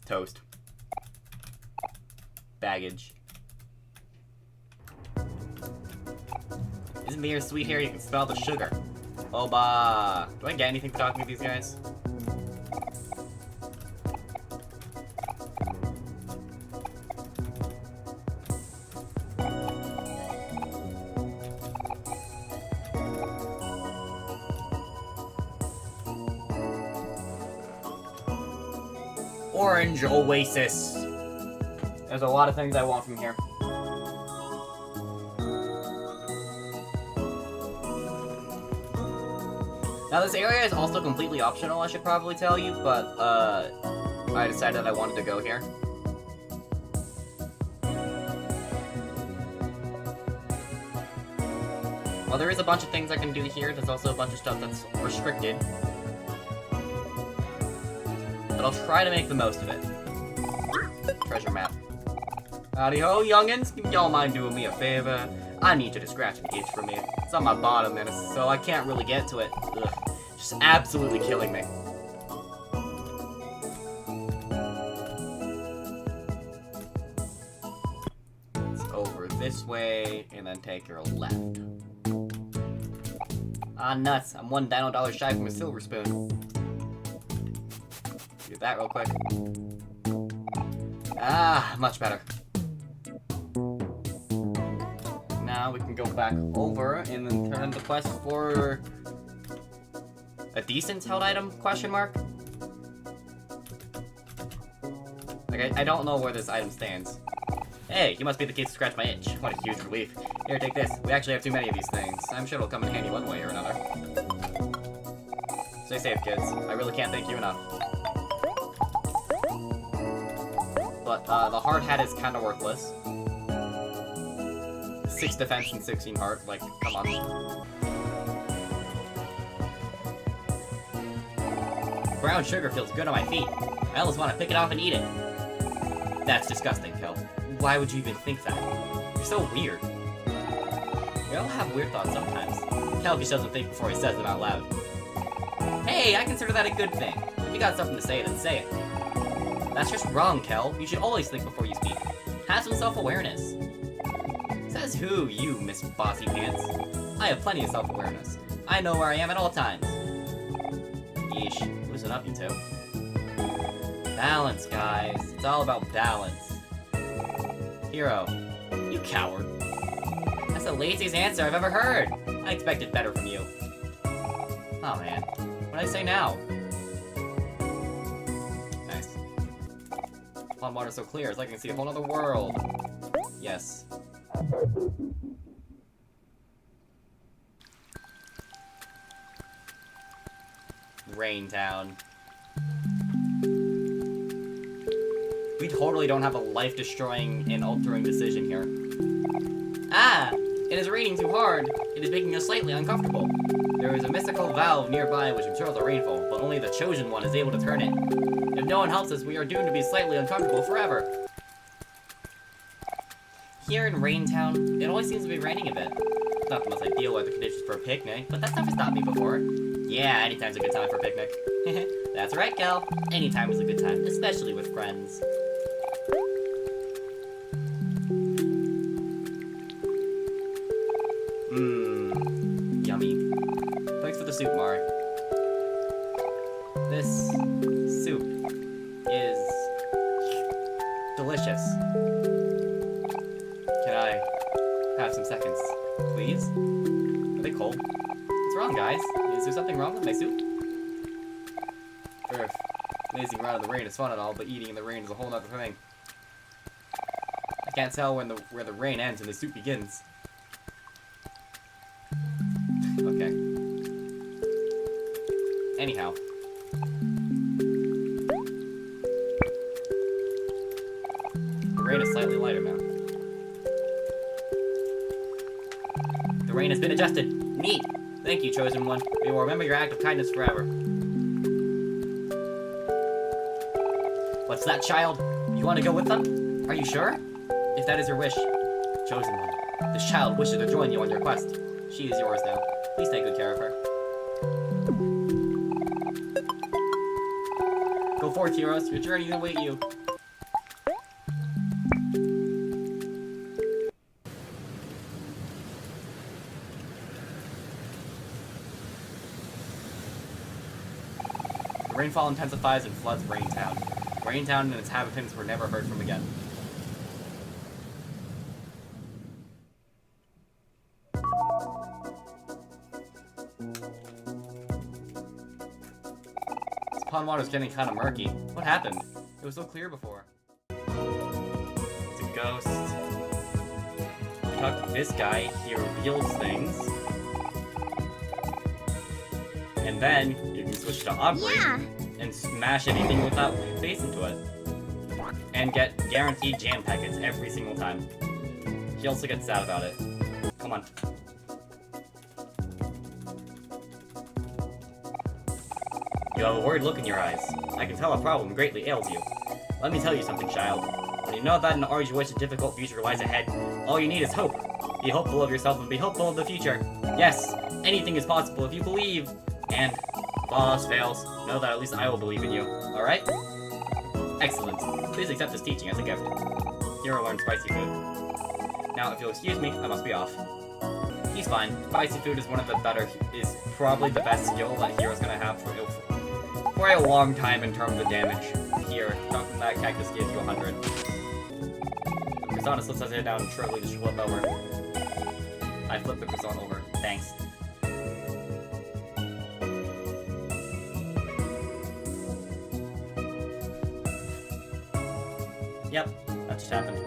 Toast. Baggage. Isn't beer sweet here? You can smell the sugar. Oba! Do I get anything for talking to these guys? Orange Oasis. There's a lot of things I want from here. Now this area is also completely optional, I should probably tell you, but I decided I wanted to go here. While there is a bunch of things I can do here, there's also a bunch of stuff that's restricted. But I'll try to make the most of it. Treasure map. Howdy ho, youngins. Y'all mind doing me a favor? I need you to scratch an itch for me. It's on my bottom, and so I can't really get to it. Ugh. Just absolutely killing me. It's over this way, and then take your left. Ah, nuts. I'm $1 dino shy from a silver spoon. Do that real quick. Ah, much better. Now we can go back over and then turn the quest for a decent held item, question mark? Like, I don't know where this item stands. Hey, you must be the key to scratch my itch. What a huge relief. Here, take this. We actually have too many of these things. I'm sure it'll come in handy one way or another. Stay safe, kids. I really can't thank you enough. But, the hard hat is kinda worthless. 6 defense and 16 heart, like, come on. Brown sugar feels good on my feet. I almost want to pick it off and eat it. That's disgusting, Kel. Why would you even think that? You're so weird. We all have weird thoughts sometimes. Kel just doesn't think before he says them out loud. Hey, I consider that a good thing. If you got something to say, then say it. That's just wrong, Kel. You should always think before you speak. Have some self-awareness. Says who, you, Miss Bossy Pants? I have plenty of self-awareness. I know where I am at all times. Yeesh, loosen up, you two. Balance, guys. It's all about balance. Hero, you coward. That's the laziest answer I've ever heard. I expected better from you. Oh man, what did I say now? Nice. Pond water's so clear, it's like I can see a whole other world. Yes. Rain Town. We totally don't have a life-destroying and altering decision here. Ah! It is raining too hard. It is making us slightly uncomfortable. There is a mystical valve nearby which controls the rainfall, but only the chosen one is able to turn it. If no one helps us, we are doomed to be slightly uncomfortable forever. Here in Rain Town, it always seems to be raining a bit. It's not the most ideal weather conditions for a picnic, but that stuff has stopped me before. Yeah, anytime's a good time for a picnic. That's right, Kel. Anytime is a good time, especially with friends. Mmm, yummy. Thanks for the soup, Mari. This soup is delicious. Can I have some seconds, please? Are they cold? What's wrong, guys? Is there something wrong with my soup? Earth. Lazing around in the rain is fun and all, but eating in the rain is a whole other thing. I can't tell where the rain ends and the soup begins. Okay. Anyhow. The rain is slightly lighter now. The rain has been adjusted. Neat. Thank you, Chosen One. We will remember your act of kindness forever. What's that, child? You want to go with them? Are you sure? If that is your wish, Chosen One, this child wishes to join you on your quest. She is yours now. Please take good care of her. Go Go forth, heroes. Your journey will await you. The rainfall intensifies and floods Raintown. Raintown and its inhabitants were never heard from again. This pond water's getting kind of murky. What happened? It was so clear before. It's a ghost. Talk to this guy, he reveals things. And then you can switch to Omori and smash anything without face into it. And get guaranteed jam packets every single time. He also gets sad about it. Come on. You have a worried look in your eyes. I can tell a problem greatly ails you. Let me tell you something, child. When you know that an Orange Oasis difficult future lies ahead, all you need is hope. Be hopeful of yourself and be hopeful of the future. Yes, anything is possible if you believe. And if all else fails, know that at least I will believe in you. Alright? Excellent. Please accept this teaching as a gift. Hero learned spicy food. Now, if you'll excuse me, I must be off. He's fine. Spicy food is probably the best skill that Hero's gonna have for a long time in terms of damage. Here, dunking that cactus gives you 100. Persona slips it down and shortly just flip over. I flip the Persona over. Thanks. Yep, that just happened.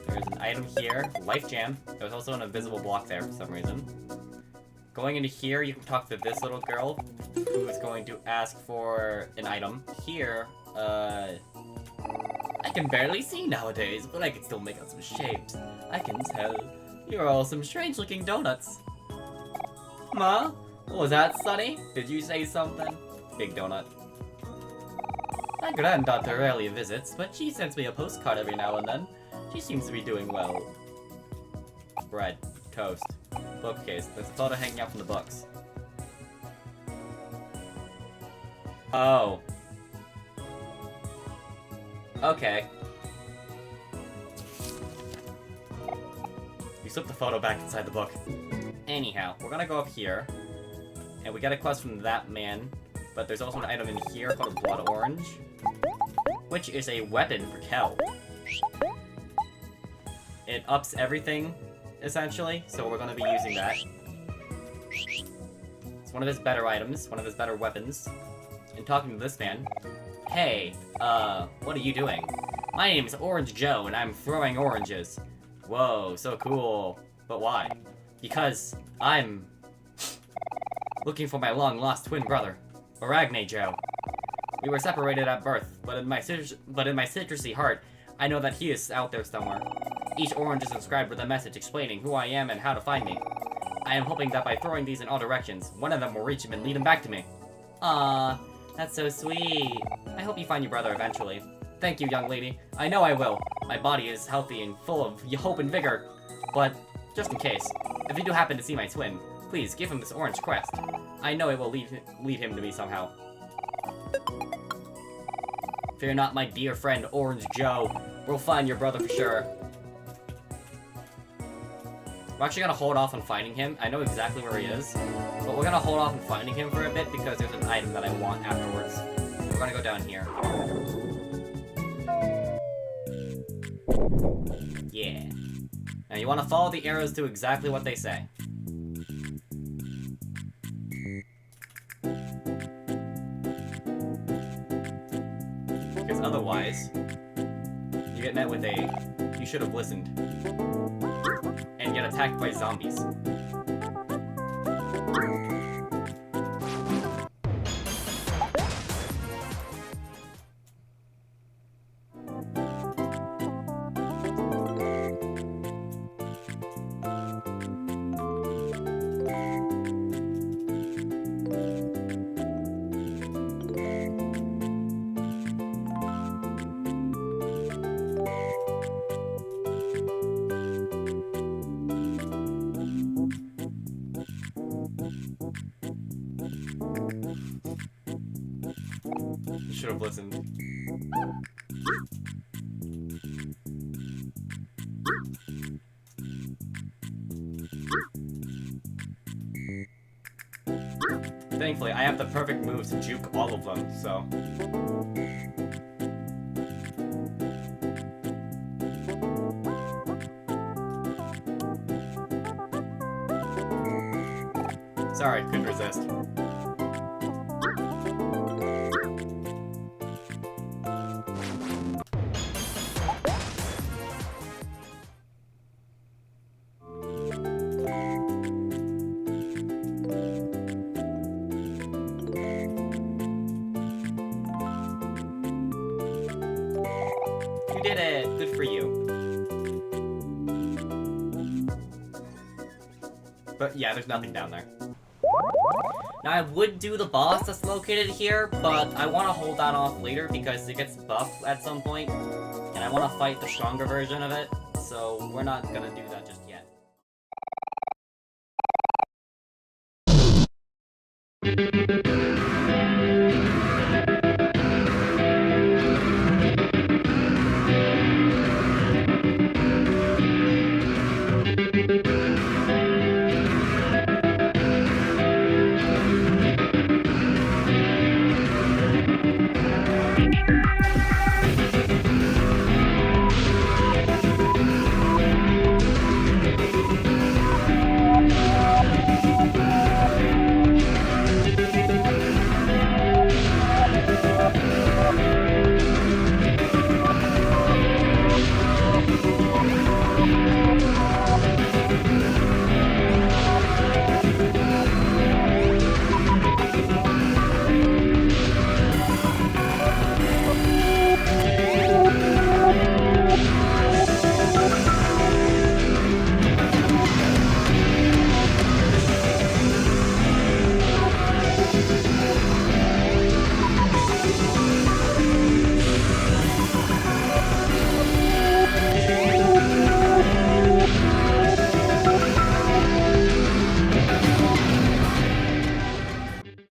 There's an item here, Life Jam. There's also an invisible block there for some reason. Going into here, you can talk to this little girl, who is going to ask for an item. Here, I can barely see nowadays, but I can still make out some shapes. I can tell. You're all some strange-looking donuts. Ma? What was that, Sonny? Did you say something? Big donut. My granddaughter rarely visits, but she sends me a postcard every now and then. She seems to be doing well. Bread. Toast. Bookcase. There's a photo hanging out from the books. Oh. Okay. You slip the photo back inside the book. Anyhow, we're gonna go up here. And we got a quest from that man. But there's also an item in here called a Blood Orange, which is a weapon for Kel. It ups everything, essentially, so we're gonna be using that. It's one of his better items, one of his better weapons. And talking to this man, hey, what are you doing? My name is Orange Joe, and I'm throwing oranges. Whoa, so cool. But why? Because I'm looking for my long-lost twin brother. Aragne Joe. We were separated at birth, but in my citrusy heart, I know that he is out there somewhere. Each orange is inscribed with a message explaining who I am and how to find me. I am hoping that by throwing these in all directions, one of them will reach him and lead him back to me. Ah, that's so sweet. I hope you find your brother eventually. Thank you, young lady. I know I will. My body is healthy and full of hope and vigor. But, just in case, if you do happen to see my twin, please give him this orange quest. I know it will lead him to me somehow. Fear not, my dear friend Orange Joe. We'll find your brother for sure. We're actually gonna hold off on finding him. I know exactly where he is, but we're gonna hold off on finding him for a bit because there's an item that I want afterwards. We're gonna go down here. Yeah. Now you wanna follow the arrows to exactly what they say. Because otherwise, you get met with a "you should have listened" and get attacked by zombies. Should have listened. Thankfully, I have the perfect moves to juke all of them, so... Sorry, couldn't resist. You did it! Good for you. But yeah, there's nothing down there. Now, I would do the boss that's located here, but I want to hold that off later because it gets buffed at some point, and I want to fight the stronger version of it, so we're not gonna do that just yet.